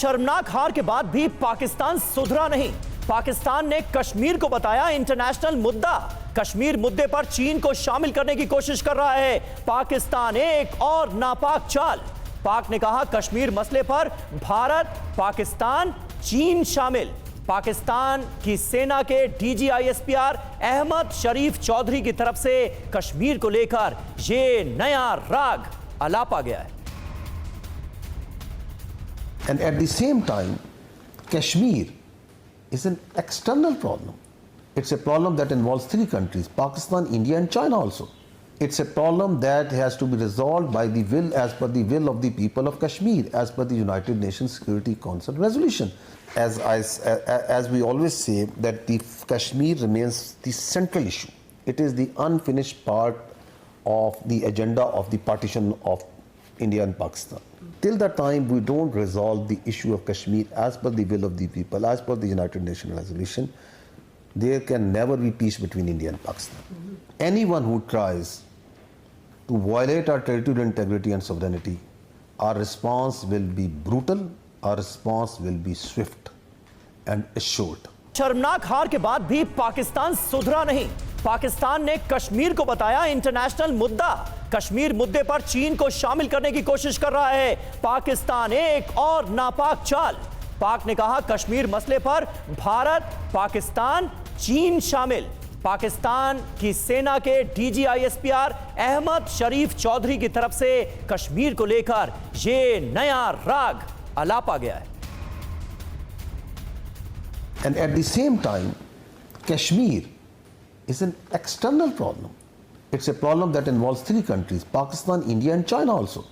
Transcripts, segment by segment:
शर्मनाक हार के बाद भी पाकिस्तान सुधरा नहीं। पाकिस्तान ने कश्मीर को बताया इंटरनेशनल मुद्दा। कश्मीर मुद्दे पर चीन को शामिल करने की कोशिश कर रहा है पाकिस्तान। एक और नापाक चाल। पाक ने कहा कश्मीर मसले पर भारत, पाकिस्तान, चीन शामिल। पाकिस्तान की सेना के डीजीआईएसपीआर अहमद शरीफ चौधरी की तरफ से कश्मीर को लेकर यह नया राग अलापा गया है। And at the same time, Kashmir is an external problem. It's a problem that involves three countries, Pakistan, India and China also. It's a problem that has to be resolved by the will, as per the will of the people of Kashmir, as per the United Nations Security Council resolution. As we always say, that the Kashmir remains the central issue. It is the unfinished part of the agenda of the partition of India and Pakistan. Till the time we don't resolve the issue of Kashmir as per the will of the people, as per the United Nations resolution, there can never be peace between India and Pakistan. Anyone who tries to violate our territorial integrity and sovereignty, our response will be brutal, our response will be swift and assured. शर्मनाक हार के बाद भी पाकिस्तान सुधरा नहीं। पाकिस्तान ने कश्मीर को बताया इंटरनेशनल मुद्दा। कश्मीर मुद्दे पर चीन को शामिल करने की कोशिश कर रहा है पाकिस्तान। एक और नापाक चाल। पाक ने कहा कश्मीर मसले पर भारत, पाकिस्तान, चीन शामिल। पाकिस्तान की सेना के डीजीआईएसपीआर अहमद शरीफ चौधरी की तरफ से कश्मीर को लेकर यह नया राग अलापा गया है। And at the same time, Kashmir is an external problem. It's a problem that involves three countries, Pakistan, India and China also.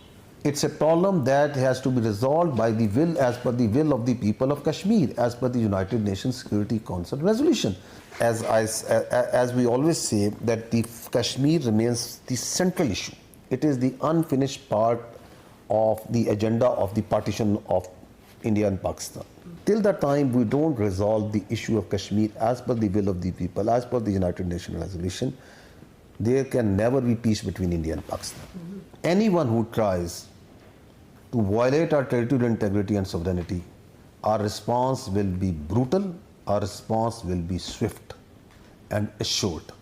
It's a problem that has to be resolved by the will, as per the will of the people of Kashmir, as per the United Nations Security Council resolution. As we always say, that the Kashmir remains the central issue. It is the unfinished part of the agenda of the partition of India and Pakistan. Till the time we don't resolve the issue of Kashmir as per the will of the people, as per the United Nations resolution, there can never be peace between India and Pakistan. Anyone who tries to violate our territorial integrity and sovereignty, our response will be brutal, our response will be swift and assured.